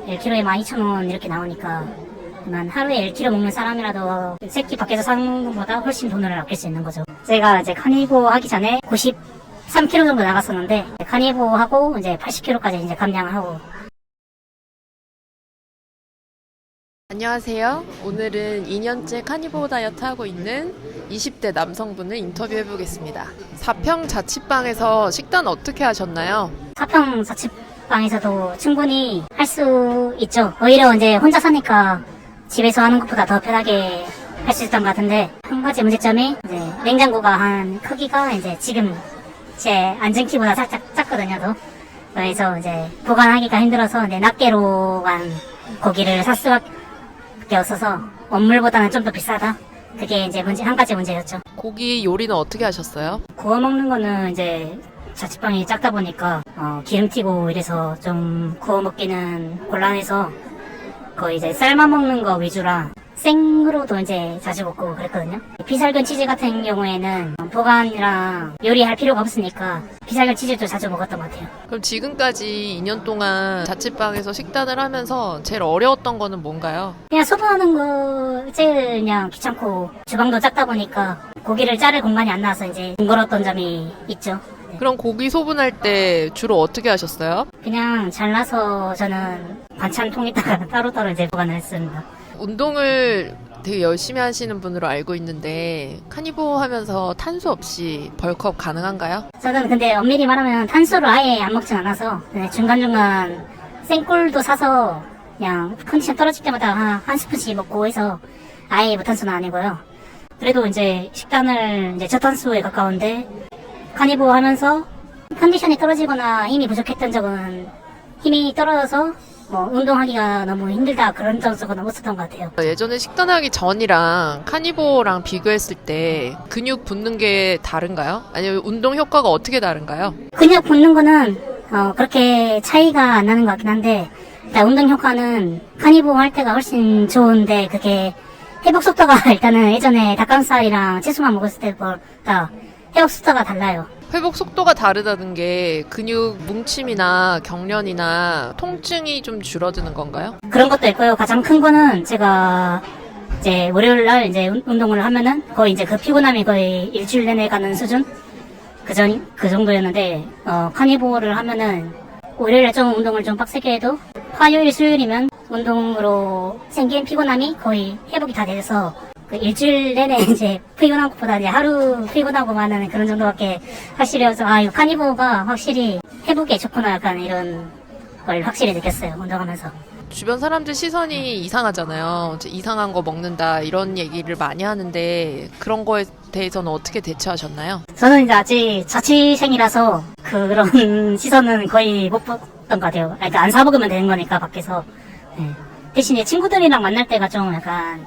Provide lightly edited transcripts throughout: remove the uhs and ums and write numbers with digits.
1kg에 12,000원 이렇게 나오니까 하루에 1kg 먹는 사람이라도 새끼 밖에서 사는 것보다 훨씬 돈을 아낄 수 있는 거죠. 제가 이제 카니보 하기 전에 93kg 정도 나갔었는데 카니보 하고 이제 80kg까지 이제 감량을 하고. 안녕하세요. 오늘은 2년째 카니보 다이어트 하고 있는 20대 남성분을 인터뷰해보겠습니다. 4평 자취방에서 식단 어떻게 하셨나요? 4평 자취방에서도 충분히 할 수 있죠. 오히려 이제 혼자 사니까 집에서 하는 것보다 더 편하게 할 수 있었던 것 같은데, 한 가지 문제점이 이제 냉장고가 한 크기가 이제 지금 제 앉은 키보다 살짝 작거든요. 또. 그래서 이제 보관하기가 힘들어서 이제 낱개로만 고기를 살 수밖에 없어서 원물보다는 좀 더 비싸다. 그게 이제 한 가지 문제였죠. 고기 요리는 어떻게 하셨어요? 구워 먹는 거는 이제 자취방이 작다 보니까 기름 튀고 이래서 좀 구워 먹기는 곤란해서 거의 이제 삶아 먹는 거 위주라 생으로도 이제 자주 먹고 그랬거든요. 비살균 치즈 같은 경우에는 보관이랑 요리할 필요가 없으니까 비살균 치즈도 자주 먹었던 것 같아요. 그럼 지금까지 2년 동안 자취방에서 식단을 하면서 제일 어려웠던 거는 뭔가요? 그냥 소분하는 거 제일 그냥 귀찮고 주방도 작다 보니까 고기를 자를 공간이 안 나와서 이제 번거로웠던 점이 있죠. 네. 그럼 고기 소분할 때 주로 어떻게 하셨어요? 그냥 잘라서 저는 반찬통에다가 따로따로 이제 보관을 했습니다. 운동을 되게 열심히 하시는 분으로 알고 있는데 카니보 하면서 탄수 없이 벌크업 가능한가요? 저는 근데 엄밀히 말하면 탄수를 아예 안 먹진 않아서 중간중간 생꿀도 사서 그냥 컨디션 떨어질 때마다 한 스푼씩 먹고 해서 아예 무탄수는 아니고요. 그래도 이제 식단을 이제 저탄수에 가까운데 카니보 하면서 컨디션이 떨어지거나 힘이 부족했던 적은 힘이 떨어져서 뭐 운동하기가 너무 힘들다 그런 적은 없었던 것 같아요. 예전에 식단하기 전이랑 카니보랑 비교했을 때 근육 붙는 게 다른가요? 아니면 운동 효과가 어떻게 다른가요? 근육 붙는 거는 그렇게 차이가 안 나는 것 같긴 한데 일단 운동 효과는 카니보 할 때가 훨씬 좋은데 그게 회복 속도가 일단은 예전에 닭가슴살이랑 채소만 먹었을 때보다 회복 속도가 달라요. 회복 속도가 다르다는 게 근육 뭉침이나 경련이나 통증이 좀 줄어드는 건가요? 그런 것도 있고요. 가장 큰 거는 제가 이제 월요일 날 이제 운동을 하면은 거의 이제 그 피곤함이 거의 일주일 내내 가는 수준? 그 정도였는데, 카니보를 하면은 월요일에 좀 운동을 좀 빡세게 해도 화요일, 수요일이면 운동으로 생긴 피곤함이 거의 회복이 다 돼서 그 일주일 내내 이제 피곤한 것보다 이제 하루 피곤하고 마는 그런 정도밖에 확실히 해서 이 카니보가 확실히 회복에 좋구나 약간 이런 걸 확실히 느꼈어요. 운동하면서. 주변 사람들 시선이 이상하잖아요. 이제 이상한 거 먹는다 이런 얘기를 많이 하는데 그런 거에 대해서는 어떻게 대처하셨나요? 저는 이제 아직 자취생이라서 그런 시선은 거의 못 봤던 것 같아요. 그러니까 안 사 먹으면 되는 거니까 밖에서. 네. 대신에 친구들이랑 만날 때가 좀 약간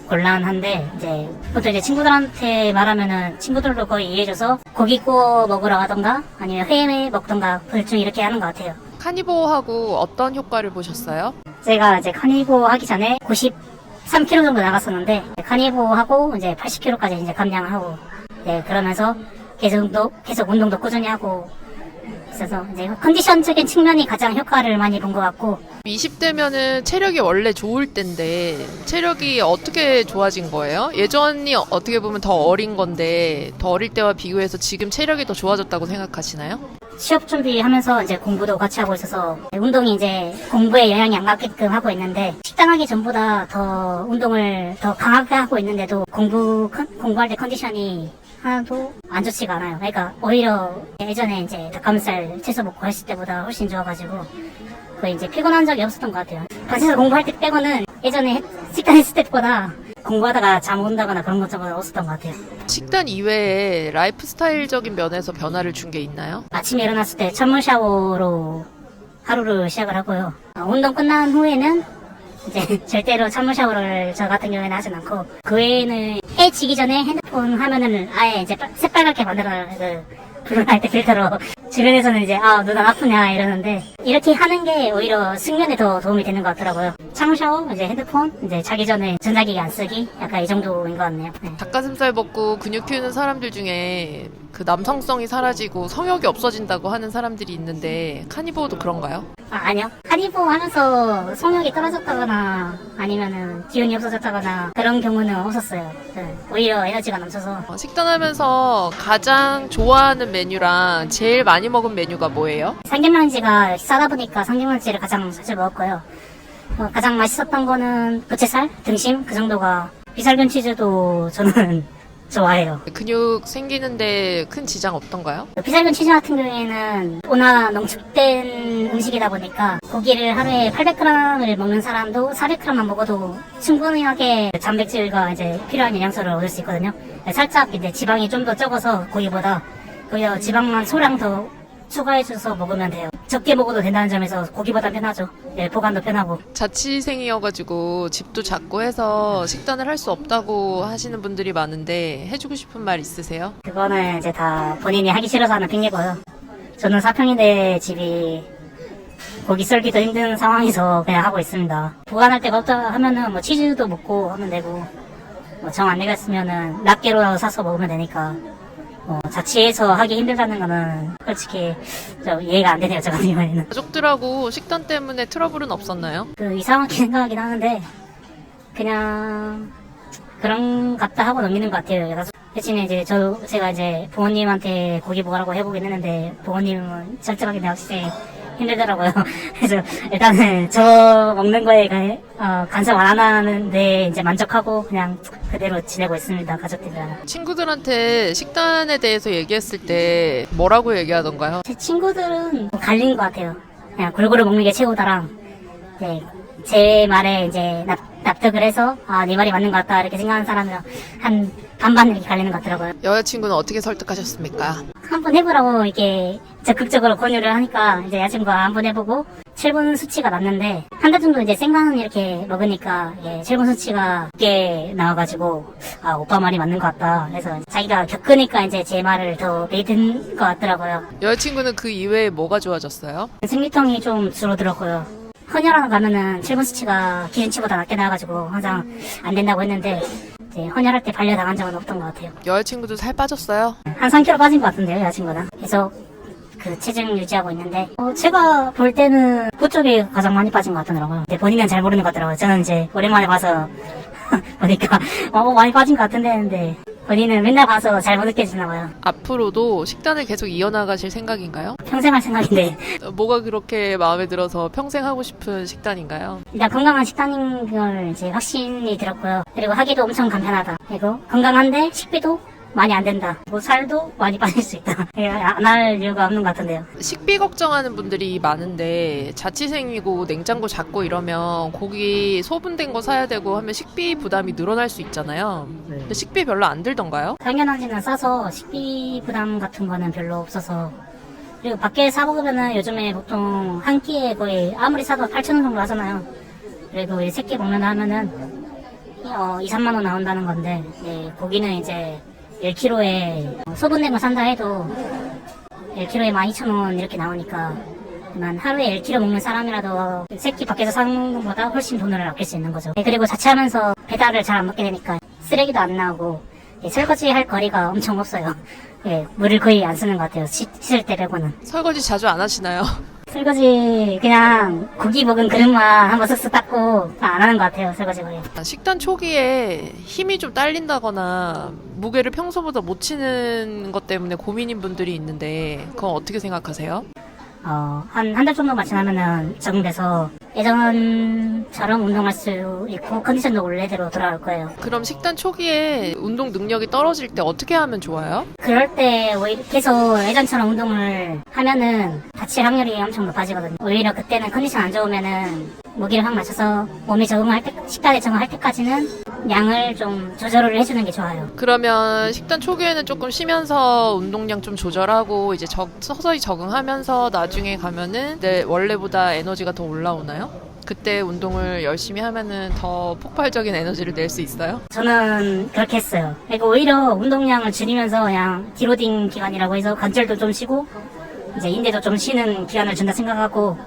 곤란한데 이제 보통 이제 친구들한테 말하면은 친구들도 거의 이해해줘서 고기 구워 먹으러 가던가 아니면 회 먹던가 둘 중 이렇게 하는 것 같아요. 카니보하고 어떤 효과를 보셨어요? 제가 이제 카니보 하기 전에 93kg 정도 나갔었는데 카니보 하고 이제 80kg까지 이제 감량을 하고 그러면서 계속 운동도 꾸준히 하고 있어서 이제 컨디션적인 측면이 가장 효과를 많이 본 것 같고. 20대면은 체력이 원래 좋을 때인데 체력이 어떻게 좋아진 거예요? 예전이 어떻게 보면 더 어린 건데 더 어릴 때와 비교해서 지금 체력이 더 좋아졌다고 생각하시나요? 취업 준비하면서 이제 공부도 같이 하고 있어서 운동이 이제 공부에 영향이 안 가게끔 하고 있는데 식단하기 전보다 더 운동을 더 강하게 하고 있는데도 공부할 때 컨디션이 하나도 안 좋지가 않아요. 그러니까 오히려 예전에 이제 닭가슴살 채소 먹고 했을 때보다 훨씬 좋아가지고 거의 이제 피곤한 적이 없었던 것 같아요. 반에서 공부할 때 빼고는 예전에 식단했을 때보다 공부하다가 잠 온다거나 그런 것은 없었던 것 같아요. 식단 이외에 라이프 스타일적인 면에서 변화를 준 게 있나요? 아침에 일어났을 때 찬물 샤워로 하루를 시작을 하고요. 운동 끝난 후에는 이제 절대로 찬물 샤워를 저 같은 경우에는 하진 않고 그 외에는 해 지기 전에 핸드폰 화면을 아예 이제 새빨갛게 만들어요. 블루라이트 필터로. 주변에서는 이제 눈 안 아프냐 이러는데 이렇게 하는 게 오히려 숙면에 더 도움이 되는 것 같더라고요. 찬물 샤워, 이제 핸드폰, 이제 자기 전에 전자기기 안 쓰기 약간 이 정도인 것 같네요. 네. 닭가슴살 먹고 근육 키우는 사람들 중에 그 남성성이 사라지고 성욕이 없어진다고 하는 사람들이 있는데 카니보어도 그런가요? 아니요. 카니보 하면서 성욕이 떨어졌다거나 아니면은 기운이 없어졌다거나 그런 경우는 없었어요. 네, 오히려 에너지가 넘쳐서. 식단하면서 가장 좋아하는 메뉴랑 제일 많이 먹은 메뉴가 뭐예요? 삼겹살지가 싸다 보니까 삼겹살지를 가장 자주 먹었고요. 가장 맛있었던 거는 부채살, 등심 그 정도가. 비살균 치즈도 저는 좋아해요. 근육 생기는데 큰 지장 없던가요? 비살균 치즈 같은 경우에는 워낙 농축된 음식이다 보니까 고기를 하루에 800g을 먹는 사람도 400g만 먹어도 충분하게 단백질과 이제 필요한 영양소를 얻을 수 있거든요. 살짝 이제 지방이 좀 더 적어서 고기보다 거기다 지방만 소량 더 추가해줘서 먹으면 돼요. 적게 먹어도 된다는 점에서 고기보다 편하죠. 네, 보관도 편하고. 자취생이어가지고 집도 작고 해서 식단을 할 수 없다고 하시는 분들이 많은데 해주고 싶은 말 있으세요? 그거는 이제 다 본인이 하기 싫어서 하는 핑계고요. 저는 4평인데 집이 고기 썰기도 힘든 상황에서 그냥 하고 있습니다. 보관할 데가 없다 하면은 뭐 치즈도 먹고 하면 되고, 뭐 정 안 되겠으면은 낱개로 사서 먹으면 되니까. 자취해서 하기 힘들다는 거는 솔직히 좀 이해가 안 되네요, 저 같은 경우에는. 가족들하고 식단 때문에 트러블은 없었나요? 이상하게 생각하긴 하는데 그냥 그런 같다 하고 넘기는 것 같아요. 대신에 이제 제가 이제 부모님한테 고기 먹으라고 해보긴 했는데 부모님은 절제하기 역시 힘들더라고요. 그래서 일단은 저 먹는 거에 간섭 안 하는데 이제 만족하고 그냥 그대로 지내고 있습니다, 가족들이랑. 친구들한테 식단에 대해서 얘기했을 때 뭐라고 얘기하던가요? 제 친구들은 갈린 것 같아요. 그냥 골고루 먹는 게 최고다랑, 네, 제 말에 이제 납득을 해서 네 말이 맞는 것 같다 이렇게 생각하는 사람이랑 한 반반 이렇게 갈리는 것 같더라고요. 여자친구는 어떻게 설득하셨습니까? 한번 해보라고 이렇게 적극적으로 권유를 하니까 이제 여자친구가 한번 해보고 7분 수치가 났는데 한 달 정도 이제 생강 이렇게 먹으니까 7분 수치가 늦게 나와가지고 오빠 말이 맞는 것 같다. 그래서 자기가 겪으니까 이제 제 말을 더 믿은 것 같더라고요. 여자친구는 그 이외에 뭐가 좋아졌어요? 생리통이 좀 줄어들었고요. 헌혈하러 가면은 7분 수치가 기준치보다 낮게 나와가지고 항상 안 된다고 했는데 이제 헌혈할 때 반려당한 적은 없던 것 같아요. 여자친구도 살 빠졌어요? 한 3kg 빠진 것 같은데요, 여자친구는. 계속 그 체중 유지하고 있는데 제가 볼 때는 그쪽이 가장 많이 빠진 것 같더라고요. 근데 본인은 잘 모르는 것 같더라고요. 저는 이제 오랜만에 봐서 보니까 많이 빠진 것 같은데 했는데 본인은 맨날 봐서 잘 못 느껴지나 봐요. 앞으로도 식단을 계속 이어나가실 생각인가요? 평생 할 생각인데 뭐가 그렇게 마음에 들어서 평생 하고 싶은 식단인가요? 일단 건강한 식단인 걸 이제 확신이 들었고요. 그리고 하기도 엄청 간편하다. 그리고 건강한데 식비도 많이 안 된다. 뭐 살도 많이 빠질 수 있다. 안 할 이유가 없는 것 같은데요. 식비 걱정하는 분들이 많은데 자취생이고 냉장고 작고 이러면 고기 소분된 거 사야 되고 하면 식비 부담이 늘어날 수 있잖아요. 근데 식비 별로 안 들던가요? 당연한지는 싸서 식비 부담 같은 거는 별로 없어서. 그리고 밖에 사 먹으면은 요즘에 보통 한 끼에 거의 아무리 사도 8,000원 정도 하잖아요. 그리고 이 새끼 먹는 하면은 2, 3만 원 나온다는 건데 고기는 이제 1kg에 소분된 거 산다 해도 1kg에 12,000원 이렇게 나오니까 난 하루에 1kg 먹는 사람이라도 새끼 밖에서 사는 것보다 훨씬 돈을 아낄 수 있는 거죠. 그리고 자취하면서 배달을 잘 안 먹게 되니까 쓰레기도 안 나오고 설거지 할 거리가 엄청 없어요. 물을 거의 안 쓰는 것 같아요. 씻을 때 빼고는. 설거지 자주 안 하시나요? 설거지 그냥 고기 먹은 그릇만 한번 쓱쓱 닦고 안 하는 것 같아요. 설거지 거의. 식단 초기에 힘이 좀 딸린다거나 무게를 평소보다 못 치는 것 때문에 고민인 분들이 있는데 그건 어떻게 생각하세요? 한 달 정도만 지나면은 적응돼서 예전처럼 운동할 수 있고 컨디션도 원래대로 돌아올 거예요. 그럼 식단 초기에 운동 능력이 떨어질 때 어떻게 하면 좋아요? 그럴 때 오히려 계속 예전처럼 운동을 하면은 다칠 확률이 엄청 높아지거든요. 오히려 그때는 컨디션 안 좋으면은 무게를 확 맞춰서 몸이 적응할 때, 식단에 적응할 때까지는 양을 좀 조절을 해주는 게 좋아요. 그러면 식단 초기에는 조금 쉬면서 운동량 좀 조절하고 이제 서서히 적응하면서 나중에 가면은 원래보다 에너지가 더 올라오나요? 그때 운동을 열심히 하면은 더 폭발적인 에너지를 낼 수 있어요? 저는 그렇게 했어요. 그리고 오히려 운동량을 줄이면서 그냥 디로딩 기간이라고 해서 관절도 좀 쉬고 이제 인대도 좀 쉬는 기간을 준다 생각하고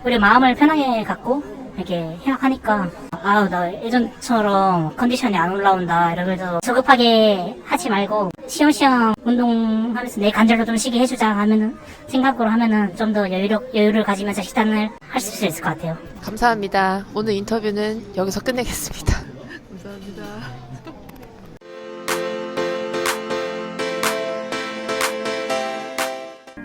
오히려 마음을 편하게 갖고 이렇게 생각하니까 아, 나 예전처럼 컨디션이 안 올라온다 이러면서 저급하게 하지 말고 시험시험 운동하면서 내 관절도 좀 쉬게 해주자 하면은 생각으로 하면은 좀 더 여유를 가지면서 식단을 할 수 있을 것 같아요. 감사합니다. 오늘 인터뷰는 여기서 끝내겠습니다. 감사합니다.